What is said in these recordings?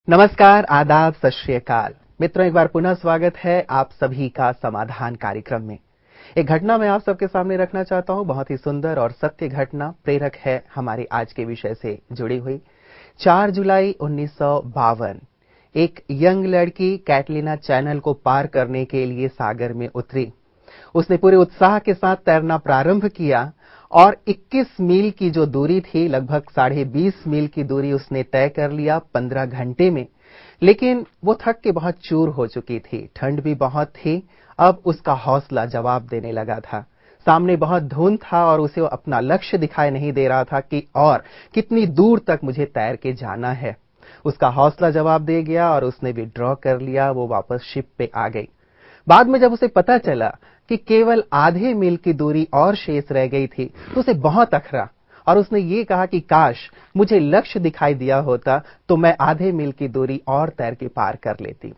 नमस्कार, आदाब, सत श्री अकाल। मित्रों, एक बार पुनः स्वागत है आप सभी का समाधान कार्यक्रम में। एक घटना मैं आप सबके सामने रखना चाहता हूं, बहुत ही सुंदर और सत्य घटना, प्रेरक है हमारे आज के विषय से जुड़ी हुई। 4 जुलाई 1952 एक यंग लड़की कैटलीना चैनल को पार करने के लिए सागर में उतरी। उसने पूरे उत्साह के साथ तैरना प्रारंभ किया और 21 मील की जो दूरी थी, लगभग 20.5 मील की दूरी उसने तय कर लिया 15 घंटे में। लेकिन वो थक के बहुत चूर हो चुकी थी, ठंड भी बहुत थी। अब उसका हौसला जवाब देने लगा था। सामने बहुत धुंध था और उसे अपना लक्ष्य दिखाई नहीं दे रहा था कि और कितनी दूर तक मुझे तैर के जाना है। उसका हौसला जवाब दे गया और उसने विड्रॉ कर लिया। वो वापस शिप पे आ गई। बाद में जब उसे पता चला कि केवल आधे मील की दूरी और शेष रह गई थी, तो उसे बहुत अखरा और उसने ये कहा कि काश मुझे लक्ष्य दिखाई दिया होता तो मैं आधे मील की दूरी और तैर के पार कर लेती।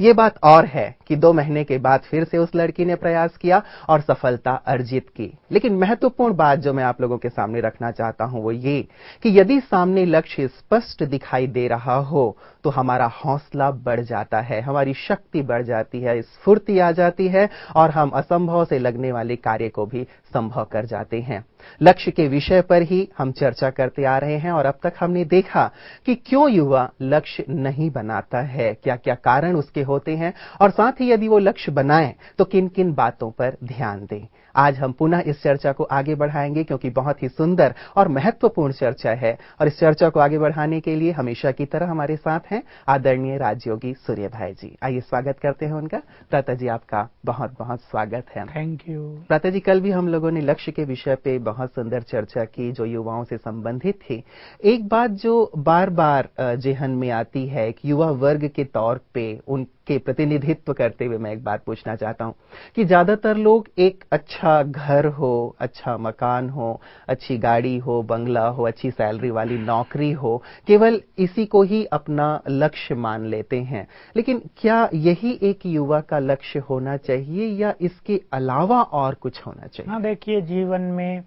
ये बात और है कि 2 महीने के बाद फिर से उस लड़की ने प्रयास किया और सफलता अर्जित की। लेकिन महत्वपूर्ण बात जो मैं आप लोगों के सामने रखना चाहता हूं वो ये कि यदि सामने लक्ष्य स्पष्ट दिखाई दे रहा हो तो हमारा हौसला बढ़ जाता है, हमारी शक्ति बढ़ जाती है, स्फूर्ति आ जाती है और हम असंभव से लगने वाले कार्य को भी संभव कर जाते हैं। लक्ष्य के विषय पर ही हम चर्चा करते आ रहे हैं और अब तक हमने देखा कि क्यों युवा लक्ष्य नहीं बनाता है, क्या क्या कारण उसके होते हैं और साथ ही यदि वो लक्ष्य बनाएं तो किन किन बातों पर ध्यान दें। आज हम पुनः इस चर्चा को आगे बढ़ाएंगे क्योंकि बहुत ही सुंदर और महत्वपूर्ण चर्चा है और इस चर्चा को आगे बढ़ाने के लिए हमेशा की तरह हमारे साथ हैं आदरणीय राजयोगी सूर्य भाई जी। आइए स्वागत करते हैं उनका। प्रातः जी, आपका बहुत बहुत स्वागत है। Thank you. प्रातः जी, कल भी हम लोगों ने लक्ष्य के विषय पे बहुत सुंदर चर्चा की जो युवाओं से संबंधित थी। एक बात जो बार बार जेहन में आती है कि युवा वर्ग के तौर पे उनके प्रतिनिधित्व करते हुए मैं एक बात पूछना चाहता हूं कि ज्यादातर लोग एक अच्छा घर हो, अच्छा मकान हो, अच्छी गाड़ी हो, बंगला हो, अच्छी सैलरी वाली नौकरी हो, केवल इसी को ही अपना लक्ष्य मान लेते हैं। लेकिन क्या यही एक युवा का लक्ष्य होना चाहिए या इसके अलावा और कुछ होना चाहिए? हाँ, देखिए, जीवन में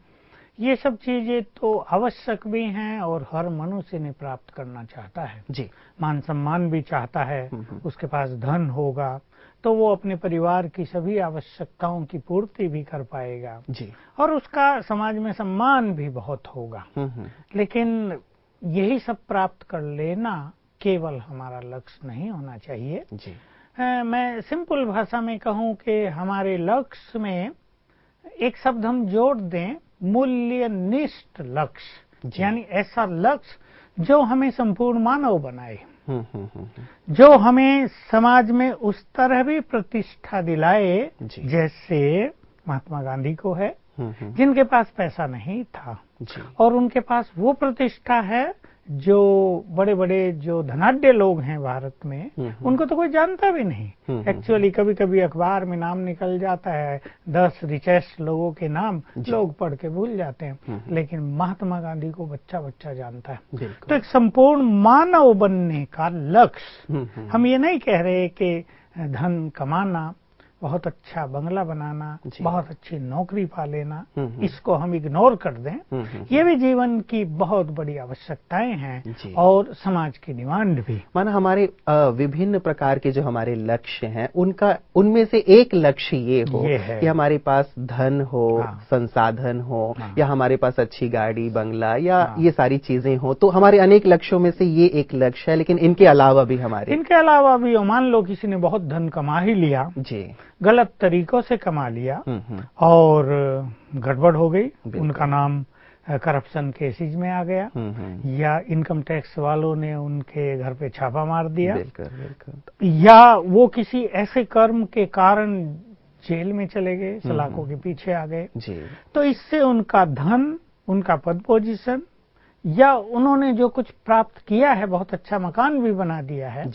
ये सब चीजें तो आवश्यक भी हैं और हर मनुष्य इन्हें प्राप्त करना चाहता है जी। मान सम्मान भी चाहता है। उसके पास धन होगा तो वो अपने परिवार की सभी आवश्यकताओं की पूर्ति भी कर पाएगा जी। और उसका समाज में सम्मान भी बहुत होगा। लेकिन यही सब प्राप्त कर लेना केवल हमारा लक्ष्य नहीं होना चाहिए जी। मैं सिंपल भाषा में कहूं कि हमारे लक्ष्य में एक शब्द हम जोड़ दें, मूल्यनिष्ठ लक्ष्य, यानी ऐसा लक्ष्य जो हमें संपूर्ण मानव बनाए, जो हमें समाज में उस तरह भी प्रतिष्ठा दिलाए जैसे महात्मा गांधी को है, जिनके पास पैसा नहीं था और उनके पास वो प्रतिष्ठा है जो बड़े बड़े जो धनाढ्य लोग हैं भारत में, उनको तो कोई जानता भी नहीं। एक्चुअली कभी कभी अखबार में नाम निकल जाता है 10 रिचेस्ट लोगों के नाम, लोग पढ़ के भूल जाते हैं, लेकिन महात्मा गांधी को बच्चा बच्चा जानता है। तो एक संपूर्ण मानव बनने का लक्ष्य, हम ये नहीं कह रहे कि धन कमाना, बहुत अच्छा बंगला बनाना, बहुत अच्छी नौकरी पा लेना, इसको हम इग्नोर कर दें। ये भी जीवन की बहुत बड़ी आवश्यकताएं हैं और समाज की डिमांड भी। माना हमारे विभिन्न प्रकार के जो हमारे लक्ष्य हैं उनमें से एक लक्ष्य ये हो कि हमारे पास धन हो, संसाधन हो, या हमारे पास अच्छी गाड़ी, बंगला, या ये सारी चीजें हो। तो हमारे अनेक लक्ष्यों में से ये एक लक्ष्य है, लेकिन इनके अलावा भी मान लो किसी ने बहुत धन कमा ही लिया जी, गलत तरीकों से कमा लिया और गड़बड़ हो गई, उनका नाम करप्शन केसेज में आ गया या इनकम टैक्स वालों ने उनके घर पे छापा मार दिया, या वो किसी ऐसे कर्म के कारण जेल में चले गए, सलाखों के पीछे आ गए, तो इससे उनका धन, उनका पद पोजीशन या उन्होंने जो कुछ प्राप्त किया है, बहुत अच्छा मकान भी बना दिया है,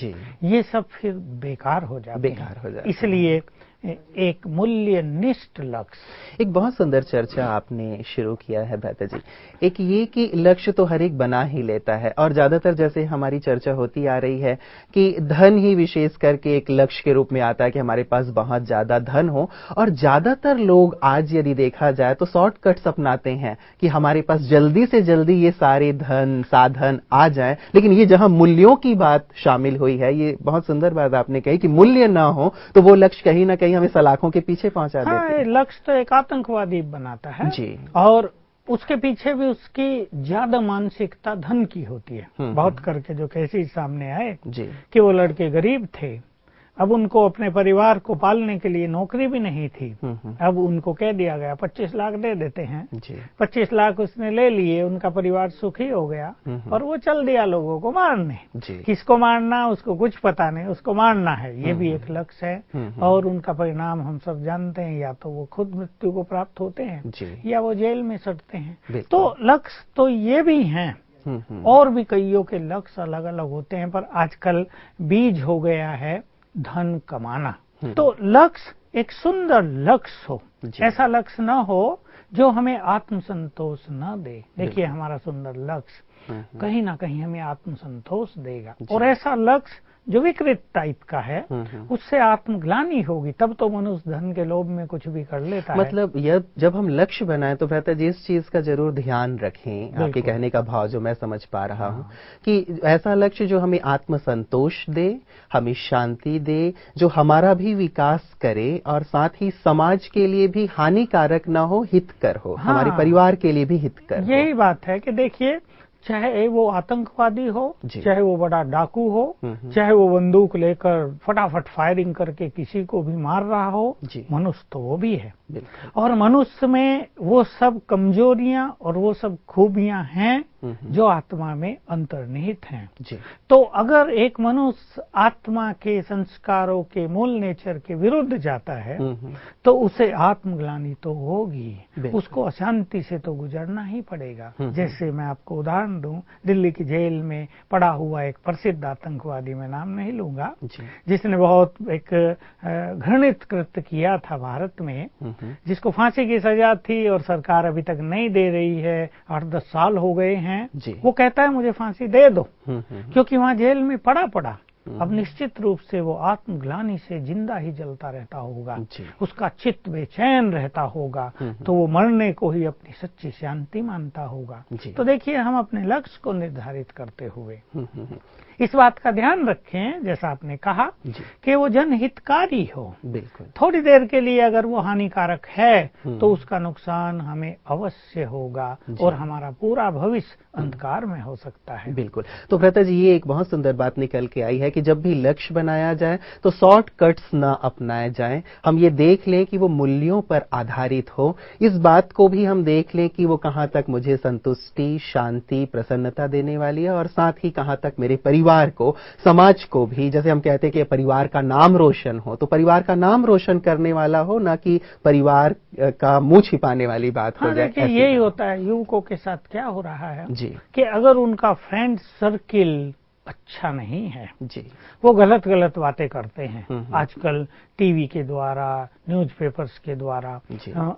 ये सब फिर बेकार हो जाता है। इसलिए एक मूल्यनिष्ठ लक्ष्य। एक बहुत सुंदर चर्चा आपने शुरू किया है भ्राता जी। एक ये कि लक्ष्य तो हर एक बना ही लेता है, और ज्यादातर जैसे हमारी चर्चा होती आ रही है कि धन ही विशेष करके एक लक्ष्य के रूप में आता है कि हमारे पास बहुत ज्यादा धन हो, और ज्यादातर लोग आज यदि देखा जाए तो शॉर्टकट्स अपनाते हैं कि हमारे पास जल्दी से जल्दी ये सारे धन साधन आ जाए। लेकिन ये जहां मूल्यों की बात शामिल हुई है, ये बहुत सुंदर बात आपने कही कि मूल्य ना हो तो वो लक्ष्य कहीं ना कहीं हमें सलाखों के पीछे पहुंचा देते हैं। हाँ, लक्ष्य तो एक आतंकवादी बनाता है जी। और उसके पीछे भी उसकी ज्यादा मानसिकता धन की होती है। बहुत करके जो केसेस सामने आए जी। कि वो लड़के गरीब थे, अब उनको अपने परिवार को पालने के लिए नौकरी भी नहीं थी। अब उनको कह दिया गया 25 लाख दे देते हैं जी। 25 लाख उसने ले लिए, उनका परिवार सुखी हो गया और वो चल दिया लोगों को मारने। किसको मारना उसको कुछ पता नहीं, उसको मारना है, ये भी एक लक्ष्य है। और उनका परिणाम हम सब जानते हैं, या तो वो खुद मृत्यु को प्राप्त होते हैं या वो जेल में सड़ते हैं। तो लक्ष्य तो ये भी हैं, और भी कईयों के लक्ष्य अलग अलग होते हैं, पर आजकल बीज हो गया है धन कमाना। तो लक्ष्य एक सुंदर लक्ष्य हो, ऐसा लक्ष्य न हो जो हमें आत्मसंतोष न दे। देखिए हमारा सुंदर लक्ष्य कहीं ना कहीं हमें आत्मसंतोष देगा, और ऐसा लक्ष्य जो विकृत टाइप का है उससे आत्मग्लानि होगी, तब तो मनुष्य धन के लोभ में कुछ भी कर लेता है। मतलब जब हम लक्ष्य बनाएं तो भ्राता जी इस चीज का जरूर ध्यान रखें। आपके कहने का भाव जो मैं समझ पा रहा हूं कि ऐसा लक्ष्य जो हमें आत्मसंतोष दे, हमें शांति दे, जो हमारा भी विकास करे और साथ ही समाज के लिए भी हानिकारक ना हो, हितकर हो। हमारे परिवार के लिए भी हितकर हो। यही बात है कि देखिए, चाहे वो आतंकवादी हो, चाहे वो बड़ा डाकू हो, चाहे वो बंदूक लेकर फटाफट फायरिंग करके किसी को भी मार रहा हो, मनुष्य तो वो भी है। और मनुष्य में वो सब कमजोरियां और वो सब खूबियां हैं जो आत्मा में अंतर्निहित हैं। तो अगर एक मनुष्य आत्मा के संस्कारों के मूल नेचर के विरुद्ध जाता है तो उसे आत्मग्लानि तो होगी, उसको अशांति से तो गुजरना ही पड़ेगा। जैसे मैं आपको उदाहरण दूं, दिल्ली की जेल में पड़ा हुआ एक प्रसिद्ध आतंकवादी, मैं नाम नहीं लूंगा, जिसने बहुत एक घृणित कृत्य किया था भारत में, जिसको फांसी की सजा थी और सरकार अभी तक नहीं दे रही है, 8-10 साल हो गए हैं। वो कहता है मुझे फांसी दे दो, क्योंकि वहां जेल में पड़ा। अब निश्चित रूप से वो आत्मग्लानि से जिंदा ही जलता रहता होगा, उसका चित्त बेचैन रहता होगा, तो वो मरने को ही अपनी सच्ची शांति मानता होगा। तो देखिए, हम अपने लक्ष्य को निर्धारित करते हुए इस बात का ध्यान रखें, जैसा आपने कहा, कि वो जनहितकारी हो। बिल्कुल। थोड़ी देर के लिए अगर वो हानिकारक है तो उसका नुकसान हमें अवश्य होगा और हमारा पूरा भविष्य अंधकार में हो सकता है। बिल्कुल। तो भ्राता जी, ये एक बहुत सुंदर बात निकल के आई है कि जब भी लक्ष्य बनाया जाए तो शॉर्टकट्स ना अपनाए जाएं। हम ये देख लें कि वो मूल्यों पर आधारित हो। इस बात को भी हम देख लें कि वो कहां तक मुझे संतुष्टि, शांति, प्रसन्नता देने वाली है, और साथ ही कहां तक मेरे परिवार को, समाज को भी, जैसे हम कहते हैं कि परिवार का नाम रोशन हो, तो परिवार का नाम रोशन करने वाला हो, ना कि परिवार का मुंह छिपाने वाली बात हो जाए। यही होता है युवकों के साथ। क्या हो रहा है कि अगर उनका फ्रेंड सर्किल अच्छा नहीं है, वो गलत बातें करते हैं। आजकल टीवी के द्वारा, न्यूज़पेपर्स के द्वारा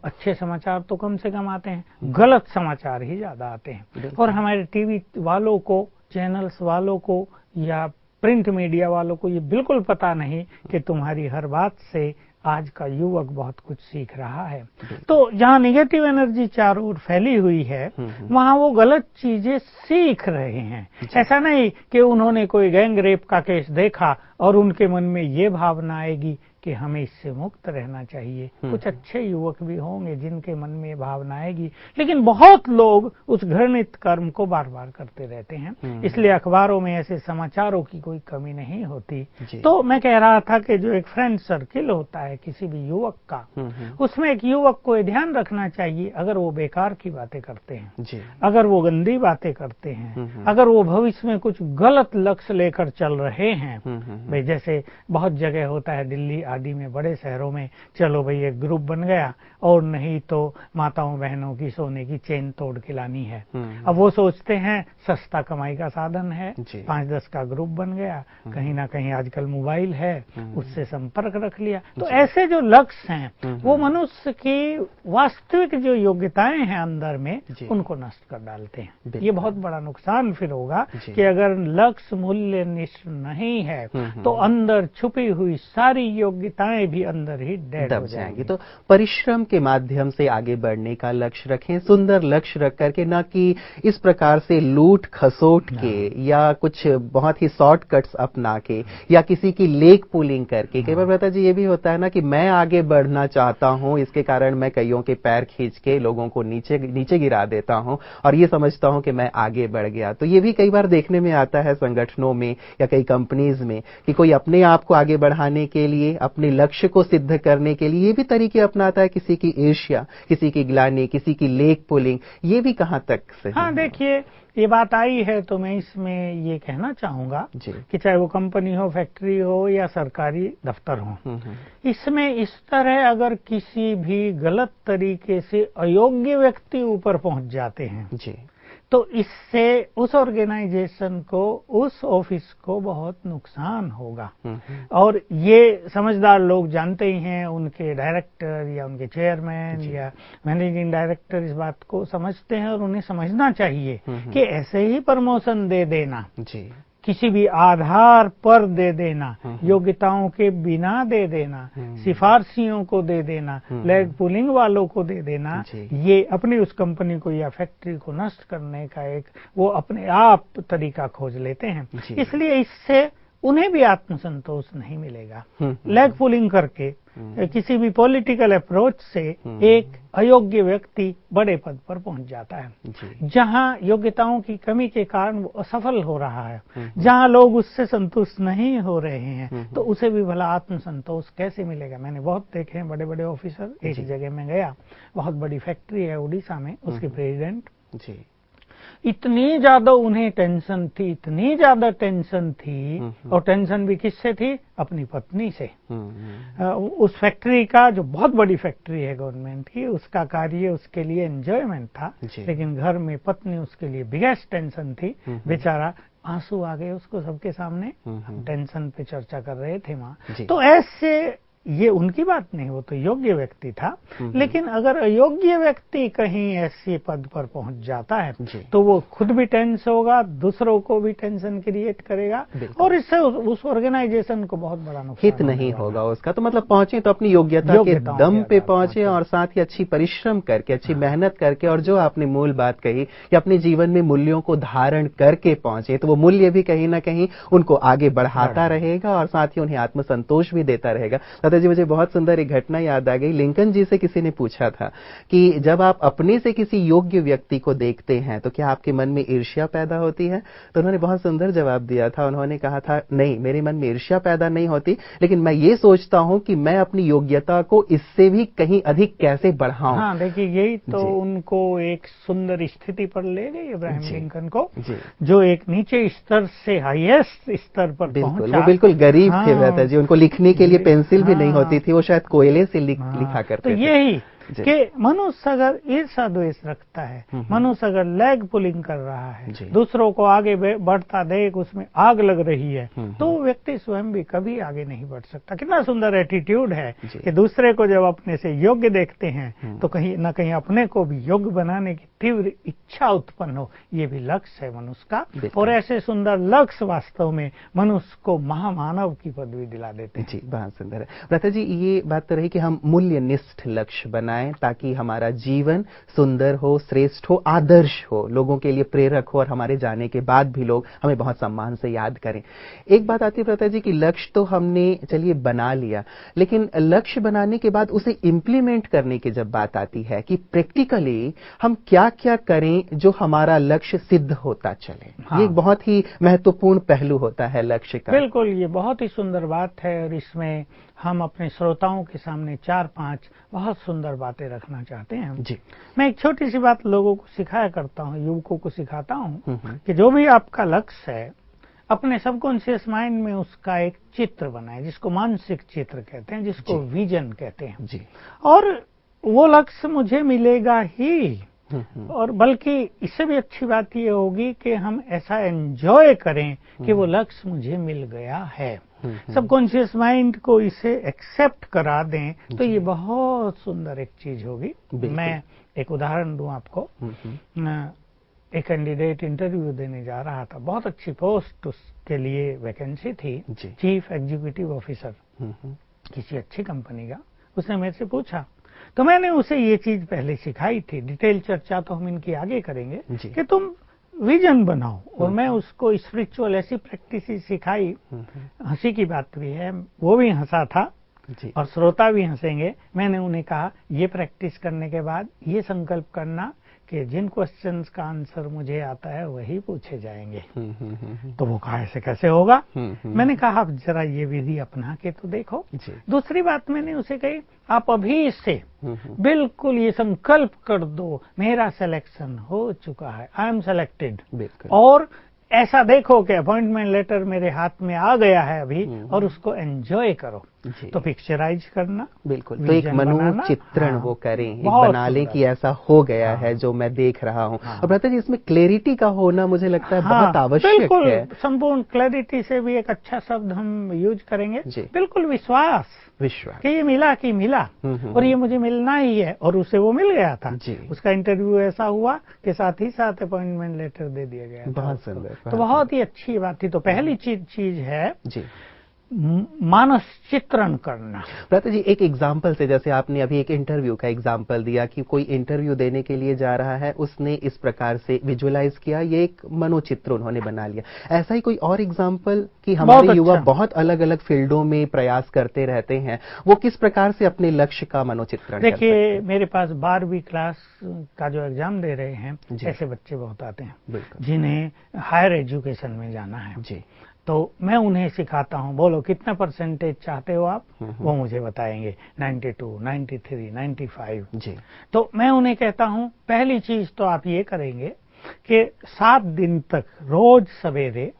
अच्छे समाचार तो कम से कम आते हैं, गलत समाचार ही ज्यादा आते हैं। और हमारे टीवी वालों को, चैनल्स वालों को या प्रिंट मीडिया वालों को ये बिल्कुल पता नहीं कि तुम्हारी हर बात से आज का युवक बहुत कुछ सीख रहा है। तो जहाँ निगेटिव एनर्जी चारों ओर फैली हुई है, वहाँ वो गलत चीजें सीख रहे हैं। ऐसा नहीं कि उन्होंने कोई गैंग रेप का केस देखा और उनके मन में ये भावना आएगी कि हमें इससे मुक्त रहना चाहिए। कुछ अच्छे युवक भी होंगे जिनके मन में ये भावना आएगी, लेकिन बहुत लोग उस घृणित कर्म को बार बार करते रहते हैं। इसलिए अखबारों में ऐसे समाचारों की कोई कमी नहीं होती। तो मैं कह रहा था कि जो एक फ्रेंड सर्किल होता है किसी भी युवक का, उसमें एक युवक को ध्यान रखना चाहिए, अगर वो बेकार की बातें करते हैं, अगर वो गंदी बातें करते हैं, अगर वो भविष्य में कुछ गलत लक्ष्य लेकर चल रहे हैं, भाई जैसे बहुत जगह होता है, दिल्ली शादी में, बड़े शहरों में चलो भाई एक ग्रुप बन गया, और नहीं तो माताओं बहनों की सोने की चेन तोड़ के लानी है। अब वो सोचते हैं सस्ता कमाई का साधन है, 5-10 का ग्रुप बन गया, कहीं ना कहीं आजकल मोबाइल है, उससे संपर्क रख लिया। तो ऐसे जो लक्ष्य हैं वो मनुष्य की वास्तविक जो योग्यताएं हैं अंदर में, उनको नष्ट कर डालते हैं। ये बहुत बड़ा नुकसान फिर होगा कि अगर लक्ष्य मूल्य निष्ठ नहीं है तो अंदर छुपी हुई सारी योग्यताएं भी अंदर ही डेड हो जाएंगी। तो परिश्रम के माध्यम से आगे बढ़ने का लक्ष्य रखें, सुंदर लक्ष्य रख करके, ना कि इस प्रकार से लूट खसोट के या कुछ बहुत ही शॉर्टकट्स अपना के या किसी की लेग पुलिंग करके। कई बार बता जी ये भी होता है ना कि मैं आगे बढ़ना चाहता हूं, इसके कारण मैं कईयों के पैर खींच के लोगों को नीचे गिरा देता हूं और ये समझता हूं कि मैं आगे बढ़ गया। तो ये भी कई बार देखने में आता है संगठनों में या कई कंपनीज में कि कोई अपने आप को आगे बढ़ाने के लिए, अपने लक्ष्य को सिद्ध करने के लिए ये भी तरीके अपनाता है, किसी की ईर्ष्या, किसी की ग्लानि, किसी की लेग पुलिंग। ये भी कहां तक सही? हाँ, देखिए ये बात आई है तो मैं इसमें ये कहना चाहूंगा कि चाहे वो कंपनी हो, फैक्ट्री हो या सरकारी दफ्तर हो, इसमें इस तरह अगर किसी भी गलत तरीके से अयोग्य व्यक्ति ऊपर पहुंच जाते हैं तो इससे उस ऑर्गेनाइजेशन को, उस ऑफिस को बहुत नुकसान होगा। और ये समझदार लोग जानते ही हैं, उनके डायरेक्टर या उनके चेयरमैन या मैनेजिंग डायरेक्टर इस बात को समझते हैं और उन्हें समझना चाहिए कि ऐसे ही प्रमोशन दे देना, किसी भी आधार पर दे देना, योग्यताओं के बिना दे देना, सिफारसियों को दे देना, लेग पुलिंग वालों को दे देना, ये अपनी उस कंपनी को या फैक्ट्री को नष्ट करने का एक वो अपने आप तरीका खोज लेते हैं। इसलिए इससे उन्हें भी आत्मसंतोष नहीं मिलेगा। लेग पुलिंग करके किसी भी पॉलिटिकल अप्रोच से एक अयोग्य व्यक्ति बड़े पद पर पहुंच जाता है। जहां योग्यताओं की कमी के कारण वो असफल हो रहा है, जहां लोग उससे संतुष्ट नहीं हो रहे हैं, तो उसे भी भला आत्मसंतोष कैसे मिलेगा? मैंने बहुत देखे हैं बड़े बड़े ऑफिसर। एक जगह में गया, बहुत बड़ी फैक्ट्री है उड़ीसा में, उसके प्रेसिडेंट इतनी ज्यादा उन्हें टेंशन थी, इतनी ज्यादा टेंशन थी, और टेंशन भी किससे थी? अपनी पत्नी से। उस फैक्ट्री का, जो बहुत बड़ी फैक्ट्री है गवर्नमेंट की, उसका कार्य उसके लिए एंजॉयमेंट था, लेकिन घर में पत्नी उसके लिए बिगेस्ट टेंशन थी। बेचारा आंसू आ गए उसको सबके सामने। टेंशन पे चर्चा कर रहे थे वहां। तो ऐसे ये उनकी बात नहीं, वो तो योग्य व्यक्ति था। लेकिन अगर अयोग्य व्यक्ति कहीं ऐसे पद पर पहुंच जाता है तो वो खुद भी टेंस होगा, दूसरों को भी टेंशन क्रिएट करेगा, और इससे उस ऑर्गेनाइजेशन को बहुत बड़ा नुकसान हित नहीं होगा उसका। तो मतलब पहुंचे तो अपनी योग्यता के दम पे पहुंचे, और साथ ही अच्छी परिश्रम करके, अच्छी मेहनत करके, और जो आपने मूल बात कही कि अपने जीवन में मूल्यों को धारण करके पहुंचे, तो वो मूल्य भी कहीं ना कहीं उनको आगे बढ़ाता रहेगा और साथ ही उन्हें आत्मसंतोष भी देता रहेगा। जी, मुझे बहुत सुंदर एक घटना याद आ गई। लिंकन जी से किसी ने पूछा था कि जब आप अपने से किसी योग्य व्यक्ति को देखते हैं तो क्या आपके मन में ईर्ष्या पैदा होती है? तो उन्होंने बहुत सुंदर जवाब दिया था। उन्होंने कहा था, नहीं, मेरे मन में ईर्ष्या पैदा नहीं होती, लेकिन मैं ये सोचता हूं कि मैं अपनी योग्यता को इससे भी कहीं अधिक कैसे बढ़ाऊं। हाँ, देखिए यही तो उनको एक सुंदर स्थिति पर ले गई अब्राहम लिंकन को, जो एक नीचे स्तर से हाईएस्ट स्तर पर पहुंचा। वो बिल्कुल गरीब थे भ्राता जी, उनको लिखने के लिए पेंसिल भी नहीं होती थी, वो शायद कोयले से लिखा करते थे। तो यही कि मनुष्य अगर ईर्ष्या द्वेष रखता है, मनुष्य अगर लेग पुलिंग कर रहा है, दूसरों को आगे बढ़ता देख उसमें आग लग रही है, तो व्यक्ति स्वयं भी कभी आगे नहीं बढ़ सकता। कितना सुंदर एटीट्यूड है कि दूसरे को जब अपने से योग्य देखते हैं तो कहीं न कहीं अपने को भी योग्य बनाने की तीव्र इच्छा उत्पन्न हो। ये भी लक्ष्य है मनुष्य का, और ऐसे सुंदर लक्ष्य वास्तव में मनुष्य को महामानव की पदवी दिला देते हैं। जी, बहुत सुंदर है भ्राता जी। ये बात तो रही कि हम मूल्यनिष्ठ लक्ष्य बनाएं ताकि हमारा जीवन सुंदर हो, श्रेष्ठ हो, आदर्श हो, लोगों के लिए प्रेरक हो, और हमारे जाने के बाद भी लोग हमें बहुत सम्मान से याद करें। एक बात आती है भ्राता जी कि लक्ष्य तो हमने चलिए बना लिया, लेकिन लक्ष्य बनाने के बाद उसे इंप्लीमेंट करने की जब बात आती है कि प्रैक्टिकली हम क्या क्या करें जो हमारा लक्ष्य सिद्ध होता चले। ये एक बहुत ही महत्वपूर्ण पहलू होता है लक्ष्य का। बिल्कुल, ये बहुत ही सुंदर बात है, और इसमें हम अपने श्रोताओं के सामने 4-5 बहुत सुंदर बातें रखना चाहते हैं जी। मैं एक छोटी सी बात लोगों को सिखाया करता हूँ, युवकों को सिखाता हूँ कि जो भी आपका लक्ष्य है, अपने सबकॉन्शियस माइंड में उसका एक चित्र बनाए, जिसको मानसिक चित्र कहते हैं, जिसको विजन कहते हैं जी। और वो लक्ष्य मुझे मिलेगा ही। और बल्कि इससे भी अच्छी बात ये होगी कि हम ऐसा एंजॉय करें कि वो लक्ष्य मुझे मिल गया है। सबकॉन्शियस माइंड को इसे एक्सेप्ट करा दें तो ये बहुत सुंदर एक चीज होगी। मैं एक उदाहरण दूं आपको। एक कैंडिडेट इंटरव्यू देने जा रहा था, बहुत अच्छी पोस्ट उसके लिए वैकेंसी थी, चीफ एग्जीक्यूटिव ऑफिसर किसी अच्छी कंपनी का। उसने मेरे से पूछा, तो मैंने उसे ये चीज पहले सिखाई थी, डिटेल चर्चा तो हम इनकी आगे करेंगे, कि तुम विजन बनाओ। और मैं उसको स्पिरिचुअल ऐसी प्रैक्टिस सिखाई, हंसी की बात भी है, वो भी हंसा था और श्रोता भी हंसेंगे। मैंने उन्हें कहा, ये प्रैक्टिस करने के बाद ये संकल्प करना कि जिन क्वेश्चंस का आंसर मुझे आता है वही पूछे जाएंगे। तो वो कहा, ऐसे कैसे होगा? मैंने कहा, आप जरा ये विधि अपना के तो देखो। दूसरी बात मैंने उसे कही, आप अभी से बिल्कुल ये संकल्प कर दो, मेरा सिलेक्शन हो चुका है, आई एम सेलेक्टेड। और ऐसा देखो कि अपॉइंटमेंट लेटर मेरे हाथ में आ गया है अभी, और उसको एंजॉय करो। तो पिक्चराइज करना, बिल्कुल, तो एक मनोचित्रण वो करें, बना लें कि ऐसा हो गया है जो मैं देख रहा हूँ। और भ्राता जी, इसमें क्लैरिटी का होना मुझे लगता है बहुत आवश्यक है। संपूर्ण क्लैरिटी से भी एक अच्छा शब्द हम यूज करेंगे, बिल्कुल विश्वास कि ये मिला कि मिला और ये मुझे मिलना ही है। और उसे वो मिल गया था। उसका इंटरव्यू ऐसा हुआ कि साथ ही साथ अपॉइंटमेंट लेटर दे दिया गया। बहुत सुंदर, तो बहुत ही अच्छी बात थी। तो पहली चीज है मानस चित्रण करना। भ्राता जी, एक एग्जाम्पल से, जैसे आपने अभी एक इंटरव्यू का एग्जाम्पल दिया कि कोई इंटरव्यू देने के लिए जा रहा है, उसने इस प्रकार से विजुअलाइज किया, ये एक मनोचित्र उन्होंने बना लिया। ऐसा ही कोई और एग्जाम्पल कि हमारे युवा बहुत अलग अलग फील्डों में प्रयास करते रहते हैं, वो किस प्रकार से अपने लक्ष्य का मनोचित्रण? देखिए, मेरे पास 12वीं क्लास का जो एग्जाम दे रहे हैं, ऐसे बच्चे बहुत आते हैं जिन्हें हायर एजुकेशन में जाना है। जी। तो मैं उन्हें सिखाता हूँ, बोलो कितना परसेंटेज चाहते हो आप? वो मुझे बताएंगे 92, 93, 95। जी। तो मैं उन्हें कहता हूँ, पहली चीज तो आप ये करेंगे कि 7 दिन तक रोज सवेरे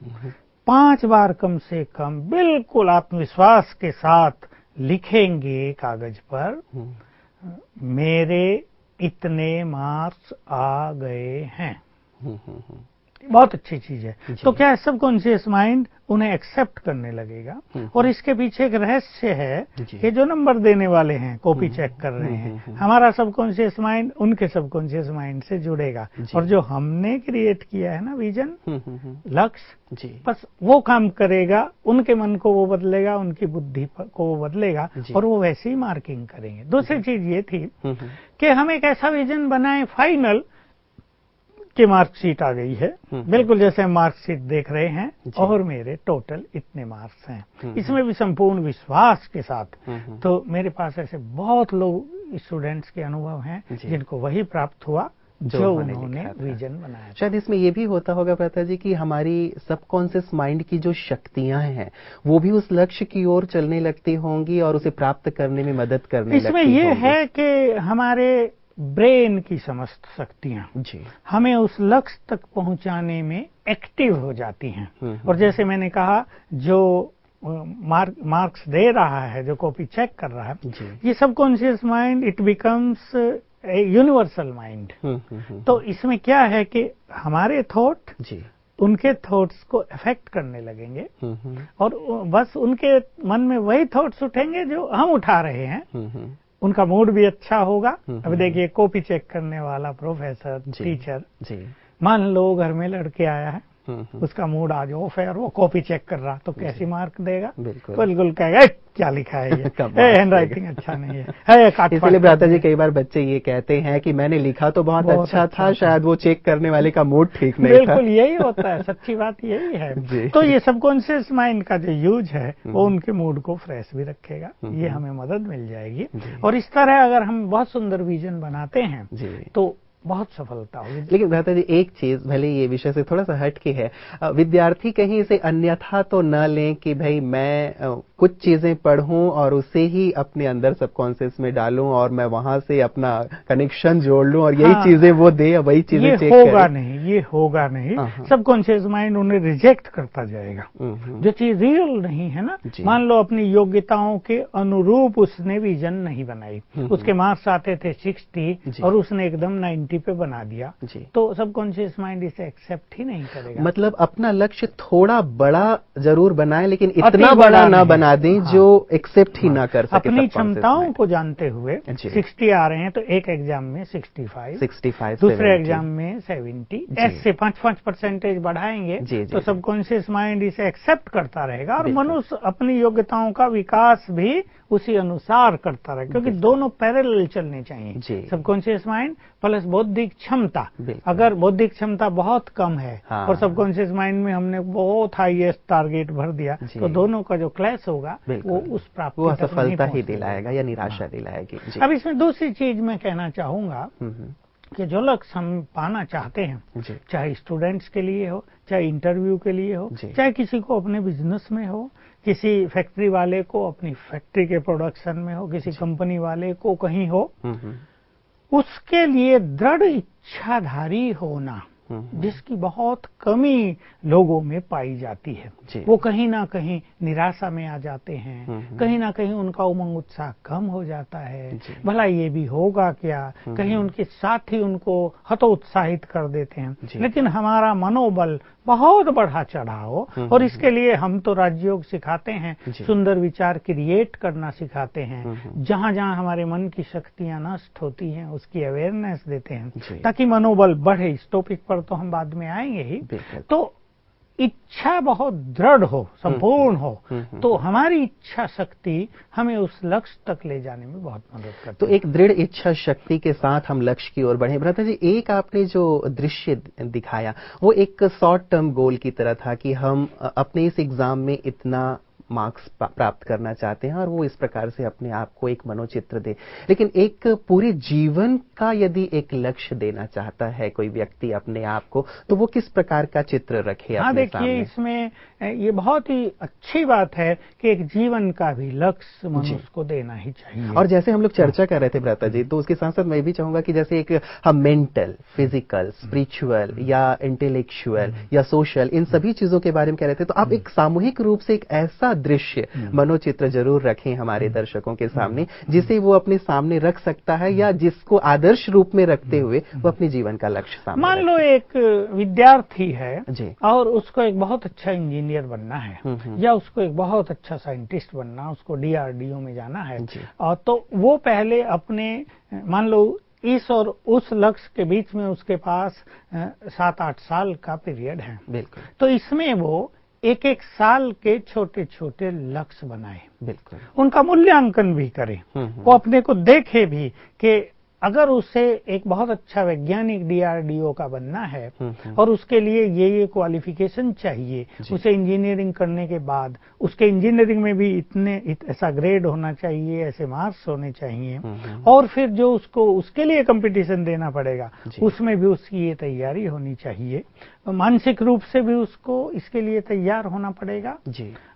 5 बार कम से कम बिल्कुल आत्मविश्वास के साथ लिखेंगे कागज पर, मेरे इतने मार्क्स आ गए हैं। बहुत अच्छी चीज है। तो क्या है, सबकॉन्शियस माइंड उन्हें एक्सेप्ट करने लगेगा। और इसके पीछे एक रहस्य है कि जो नंबर देने वाले हैं, कॉपी चेक कर रहे हैं, हमारा सबकॉन्शियस माइंड उनके सबकॉन्शियस माइंड से जुड़ेगा। और जो हमने क्रिएट किया है ना विजन, लक्ष्य, बस वो काम करेगा, उनके मन को वो बदलेगा, उनकी बुद्धि को वो बदलेगा और वो वैसे ही मार्किंग करेंगे। दूसरी चीज ये थी कि हम एक ऐसा विजन बनाए फाइनल की मार्कशीट आ गई है, बिल्कुल जैसे हम मार्कशीट देख रहे हैं, और मेरे टोटल इतने मार्क्स हैं, इसमें भी संपूर्ण विश्वास के साथ। तो मेरे पास ऐसे बहुत लोग, स्टूडेंट्स के अनुभव हैं जिनको वही प्राप्त हुआ जो उन्होंने विजन बनाया। शायद इसमें ये भी होता होगा भ्राता जी कि हमारी सबकॉन्शियस माइंड की जो शक्तियां हैं वो भी उस लक्ष्य की ओर चलने लगती होंगी और उसे प्राप्त करने में मदद करने लगती होंगी। इसमें ये है कि हमारे ब्रेन की समस्त शक्तियां हमें उस लक्ष्य तक पहुंचाने में एक्टिव हो जाती हैं। और जैसे मैंने कहा, जो मार्क्स दे रहा है, जो कॉपी चेक कर रहा है, ये subconscious mind it becomes universal mind. तो इसमें क्या है कि हमारे थॉट उनके थॉट्स को अफेक्ट करने लगेंगे और बस उनके मन में वही थॉट्स उठेंगे जो हम उठा रहे हैं। उनका मूड भी अच्छा होगा। अभी देखिए, कॉपी चेक करने वाला प्रोफेसर, टीचर, मान लो घर में लड़के आया है, उसका मूड आज ऑफ है और वो कॉपी चेक कर रहा, तो कैसी मार्क देगा? बिल्कुल कहेगा, क्या लिखा है ये, हैंड राइटिंग अच्छा नहीं है। इसलिए भ्राता जी, कई बार बच्चे ये कहते हैं कि मैंने लिखा तो बहुत अच्छा था, शायद वो चेक करने वाले का मूड ठीक नहीं था। बिल्कुल यही होता है, सच्ची बात यही है। तो ये सबकॉन्शियस माइंड का जो यूज है वो उनके मूड को फ्रेश भी रखेगा, ये हमें मदद मिल जाएगी। और इस तरह अगर हम बहुत सुंदर विजन बनाते हैं तो बहुत सफलता होगी। लेकिन भ्राता जी एक चीज, भले ये विषय से थोड़ा सा हट के है, विद्यार्थी कहीं इसे अन्यथा तो न लें कि भाई मैं कुछ चीजें पढ़ूं और उसे ही अपने अंदर सबकॉन्शियस में डालूं और मैं वहां से अपना कनेक्शन जोड़ लूं और यही चीजें वो दे या वही चीजें चेक करें। ये होगा नहीं। सबकॉन्शियस माइंड उन्हें रिजेक्ट करता जाएगा। जो चीज रियल नहीं है ना, मान लो अपनी योग्यताओं के अनुरूप उसने विजन नहीं बनाई, उसके मार्क्स आते थे 60 और उसने एकदम 90 पे बना दिया, तो सबकॉन्शियस माइंड इसे एक्सेप्ट ही नहीं करेगा। मतलब अपना लक्ष्य थोड़ा बड़ा जरूर बनाए, लेकिन इतना बड़ा ना बना दें जो एक्सेप्ट ही ना कर सके। अपनी क्षमताओं को जानते हुए 60 आ रहे हैं तो एक एग्जाम में 65, दूसरे एग्जाम में 70, ऐसे 5% बढ़ाएंगे तो सबकॉन्शियस माइंड इसे एक्सेप्ट करता रहेगा और मनुष्य अपनी योग्यताओं का विकास भी उसी अनुसार करता रहेगा, क्योंकि दोनों पैरेलल चलने चाहिए। सबकॉन्शियस माइंड प्लस बौद्धिक क्षमता। अगर बौद्धिक क्षमता बहुत कम है और सबकॉन्शियस माइंड में हमने बहुत हाईएस्ट टारगेट भर दिया तो दोनों का जो क्लैश होगा वो उस प्राप्ति वो असफलता ही दिलाएगा या निराशा दिलाएगी। अब इसमें दूसरी चीज मैं कहना चाहूंगा कि जो लक्ष्य हम पाना चाहते हैं, चाहे स्टूडेंट्स के लिए हो, चाहे इंटरव्यू के लिए हो, चाहे किसी को अपने बिजनेस में हो, किसी फैक्ट्री वाले को अपनी फैक्ट्री के प्रोडक्शन में हो, किसी कंपनी वाले को कहीं हो, उसके लिए दृढ़ इच्छाधारी होना, जिसकी बहुत कमी लोगों में पाई जाती है। वो कहीं ना कहीं निराशा में आ जाते हैं, कहीं ना कहीं उनका उमंग उत्साह कम हो जाता है, भला ये भी होगा क्या, कहीं उनके साथी उनको हतोत्साहित कर देते हैं। लेकिन हमारा मनोबल बहुत बढ़ा चढ़ा हो, और इसके लिए हम तो राजयोग सिखाते हैं, सुंदर विचार क्रिएट करना सिखाते हैं, जहां जहां हमारे मन की शक्तियां नष्ट होती हैं उसकी अवेयरनेस देते हैं ताकि मनोबल बढ़े। इस टॉपिक पर तो हम बाद में आएंगे ही। तो इच्छा बहुत दृढ़ हो, संपूर्ण हो, तो हमारी इच्छा शक्ति हमें उस लक्ष्य तक ले जाने में बहुत मदद करती है। तो एक दृढ़ इच्छा शक्ति के साथ हम लक्ष्य की ओर बढ़े। भ्राता जी, एक आपने जो दृश्य दिखाया वो एक शॉर्ट टर्म गोल की तरह था कि हम अपने इस एग्जाम में इतना मार्क्स प्राप्त करना चाहते हैं और वो इस प्रकार से अपने आप को एक मनोचित्र दे। लेकिन एक पूरे जीवन का यदि एक लक्ष्य देना चाहता है कोई व्यक्ति अपने आप को, तो वो किस प्रकार का चित्र रखे अपने सामने? देखिए, इसमें ये बहुत ही अच्छी बात है कि एक जीवन का भी लक्ष्य मनुष्य को देना ही चाहिए। और जैसे हम लोग चर्चा कर रहे थे भ्राता जी, तो उसके साथ साथ मैं भी चाहूंगा कि जैसे एक हम मेंटल, फिजिकल, स्पिरिचुअल या इंटेलेक्चुअल या सोशल, इन सभी चीजों के बारे में कह रहे थे, तो आप एक सामूहिक रूप से एक ऐसा दृश्य मनोचित्र जरूर रखें हमारे दर्शकों के सामने जिसे वो अपने सामने रख सकता है या जिसको आदर्श रूप में रखते हुए वो अपने जीवन का लक्ष्य सामने। मान लो एक विद्यार्थी है और उसको एक बहुत अच्छा इंजीनियर बनना है या उसको एक बहुत अच्छा साइंटिस्ट बनना, उसको DRDO में जाना है, और तो वो पहले अपने मान लो इस और उस लक्ष्य के बीच में उसके पास 7-8 साल का पीरियड है। बिल्कुल। तो इसमें वो एक साल के छोटे छोटे लक्ष्य बनाए, बिल्कुल, उनका मूल्यांकन भी करे, वो अपने को देखे भी कि अगर उसे एक बहुत अच्छा वैज्ञानिक DRDO का बनना है और उसके लिए ये क्वालिफिकेशन चाहिए, उसे इंजीनियरिंग करने के बाद उसके इंजीनियरिंग में भी ऐसा ग्रेड होना चाहिए, ऐसे मार्क्स होने चाहिए, और फिर जो उसको उसके लिए कंपटीशन देना पड़ेगा उसमें भी उसकी ये तैयारी होनी चाहिए, मानसिक रूप से भी उसको इसके लिए तैयार होना पड़ेगा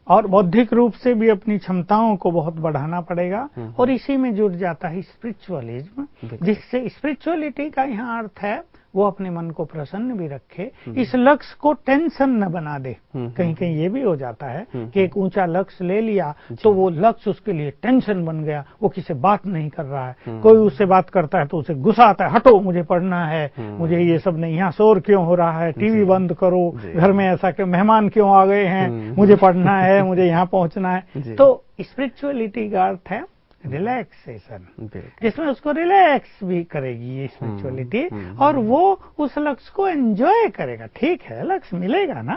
और बौद्धिक रूप से भी अपनी क्षमताओं को बहुत बढ़ाना पड़ेगा। और इसी में जुड़ जाता है स्पिरिचुअलिज्म, जिससे स्पिरिचुअलिटी का यहाँ अर्थ है वो अपने मन को प्रसन्न भी रखे, इस लक्ष्य को टेंशन न बना दे। कहीं कहीं ये भी हो जाता है कि एक ऊंचा लक्ष्य ले लिया तो वो लक्ष्य उसके लिए टेंशन बन गया, वो किसी बात नहीं कर रहा है, कोई उससे बात करता है तो उसे गुस्सा आता है, हटो मुझे पढ़ना है, मुझे ये सब नहीं, यहाँ शोर क्यों हो रहा है, टीवी बंद करो, घर में ऐसा क्यों, मेहमान क्यों आ गए हैं, मुझे पढ़ना है, मुझे यहाँ पहुंचना है। तो स्पिरिचुअलिटी का अर्थ है रिलैक्सेशन, जिसमें उसको रिलैक्स भी करेगी ये स्पिरिचुअलिटी, और वो उस लक्ष्य को एंजॉय करेगा। ठीक है, लक्ष्य मिलेगा ना,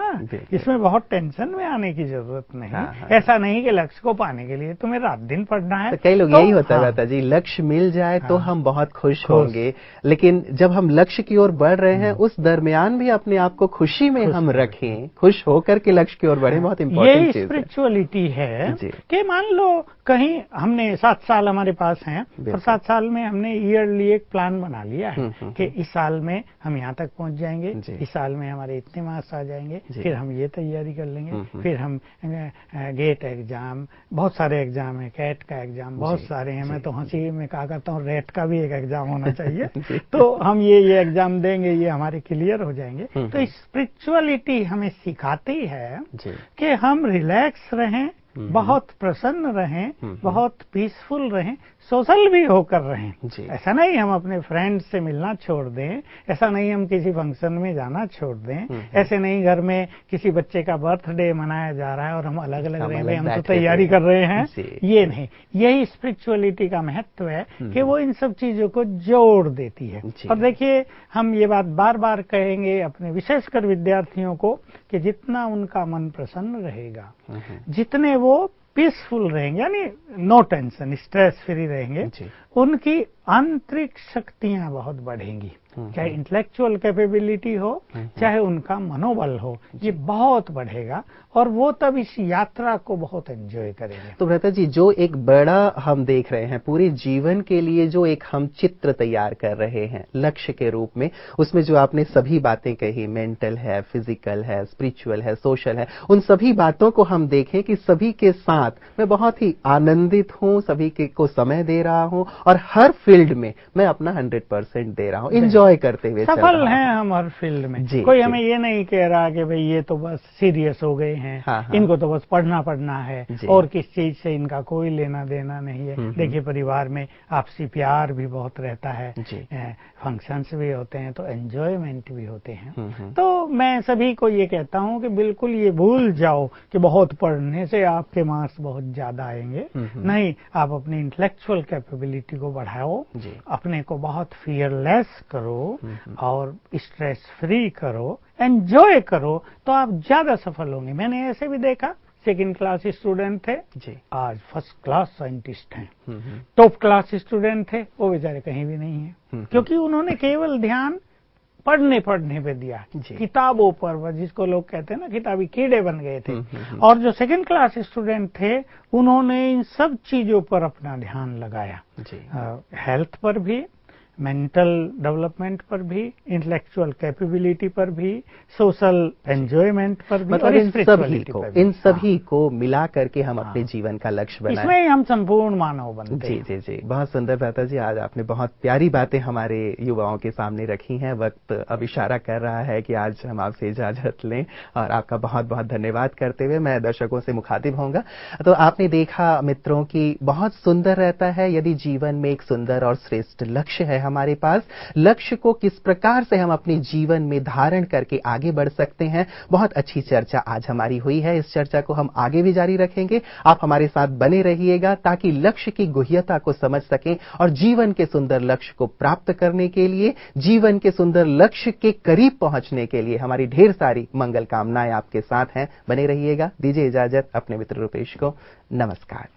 इसमें बहुत टेंशन में आने की जरूरत नहीं। ऐसा नहीं कि लक्ष्य को पाने के लिए तुम्हें रात दिन पढ़ना है। तो कई लोग यही होता है जी, लक्ष्य मिल जाए तो हम बहुत खुश होंगे, लेकिन जब हम लक्ष्य की ओर बढ़ रहे हैं उस दरमियान भी अपने आप को खुशी में हम रखें, खुश होकर के लक्ष्य की ओर बढ़े, बहुत इंपॉर्टेंट चीज है। ये स्पिरिचुअलिटी है कि मान लो कहीं हमने 7 साल हमारे पास हैं और 7 साल में हमने ईयरली एक प्लान बना लिया है कि इस साल में हम यहाँ तक पहुंच जाएंगे, इस साल में हमारे इतने मार्क्स आ जाएंगे, फिर हम ये तैयारी कर लेंगे, फिर हम गेट एग्जाम, बहुत सारे एग्जाम है, कैट का एग्जाम बहुत सारे हैं। मैं तो हंसी में कहा करता हूँ रेट का भी एक एग्जाम होना चाहिए। तो हम ये एग्जाम देंगे, ये हमारे क्लियर हो जाएंगे। तो स्पिरिचुअलिटी हमें सिखाती है कि हम रिलैक्स रहें, बहुत प्रसन्न रहें, बहुत पीसफुल रहें, सोशल भी होकर रहें। ऐसा नहीं हम अपने फ्रेंड्स से मिलना छोड़ दें, ऐसा नहीं हम किसी फंक्शन में जाना छोड़ दें, ऐसे नहीं घर में किसी बच्चे का बर्थडे मनाया जा रहा है और हम अलग अलग रहे भाई हम तो तैयारी कर रहे हैं, ये नहीं। यही स्पिरिचुअलिटी का महत्व है कि वो इन सब चीजों को जोड़ देती है। और देखिए हम ये बात बार बार कहेंगे अपने विशेषकर विद्यार्थियों को कि जितना उनका मन प्रसन्न रहेगा, जितने वो पीसफुल रहेंगे, यानी नो टेंशन, स्ट्रेस फ्री रहेंगे, उनकी आंतरिक शक्तियां बहुत बढ़ेंगी। चाहे इंटेलेक्चुअल कैपेबिलिटी हो, चाहे उनका मनोबल हो, ये बहुत बढ़ेगा और वो तब इस यात्रा को बहुत एंजॉय करेंगे। तो भ्राता जी, जो एक बड़ा हम देख रहे हैं पूरे जीवन के लिए, जो एक हम चित्र तैयार कर रहे हैं लक्ष्य के रूप में, उसमें जो आपने सभी बातें कही, मेंटल है, फिजिकल है, स्पिरिचुअल है, सोशल है, उन सभी बातों को हम देखें कि सभी के साथ मैं बहुत ही आनंदित हूं, सभी को समय दे रहा हूं और हर फील्ड में मैं अपना 100% दे रहा हूं, एंजॉय करते हुए सफल हैं हम हर फील्ड में। कोई हमें ये नहीं कह रहा कि भाई ये तो बस सीरियस हो गए हैं, इनको तो बस पढ़ना है और किस चीज से इनका कोई लेना देना नहीं है। देखिए परिवार में आपसी प्यार भी बहुत रहता है, फंक्शंस भी होते हैं, तो एंजॉयमेंट भी होते हैं। तो मैं सभी को ये कहता हूँ कि बिल्कुल ये भूल जाओ कि बहुत पढ़ने से आपके मार्क्स बहुत ज्यादा आएंगे। नहीं, आप अपनी इंटेलेक्चुअल कैपेबिलिटी को बढ़ाओ, अपने को बहुत फियरलेस करो और स्ट्रेस फ्री करो, एंजॉय करो, तो आप ज्यादा सफल होंगे। मैंने ऐसे भी देखा, सेकंड क्लास स्टूडेंट थे, आज फर्स्ट क्लास साइंटिस्ट हैं। टॉप क्लास स्टूडेंट थे, वो बेचारे कहीं भी नहीं है, क्योंकि उन्होंने केवल ध्यान पढ़ने पे दिया, किताबों पर, जिसको लोग कहते हैं ना किताबी कीड़े बन गए थे। और जो सेकंड क्लास स्टूडेंट थे, उन्होंने इन सब चीजों पर अपना ध्यान लगाया, हेल्थ पर भी, मेंटल डेवलपमेंट पर भी, इंटेलेक्चुअल कैपेबिलिटी पर भी, सोशल एंजॉयमेंट पर भी, और इन सभी को मिला करके हम अपने जीवन का लक्ष्य बनाएं। इसमें हम संपूर्ण मानव बनते हैं। जी, बहुत सुंदर भ्राता जी, आज आपने बहुत प्यारी बातें हमारे युवाओं के सामने रखी हैं। वक्त अब इशारा कर रहा है कि आज हम आपसे इजाजत लें और आपका बहुत बहुत धन्यवाद करते हुए मैं दर्शकों से मुखातिब होऊंगा। तो आपने देखा मित्रों की बहुत सुंदर रहता है यदि जीवन में एक सुंदर और श्रेष्ठ लक्ष्य है हमारे पास, लक्ष्य को किस प्रकार से हम अपने जीवन में धारण करके आगे बढ़ सकते हैं। बहुत अच्छी चर्चा आज हमारी हुई है, इस चर्चा को हम आगे भी जारी रखेंगे। आप हमारे साथ बने रहिएगा ताकि लक्ष्य की गुह्यता को समझ सकें और जीवन के सुंदर लक्ष्य को प्राप्त करने के लिए, जीवन के सुंदर लक्ष्य के करीब पहुंचने के लिए हमारी ढेर सारी मंगल कामनाएं आपके साथ हैं। बने रहिएगा। दीजिए इजाजत अपने मित्र रूपेश को। नमस्कार।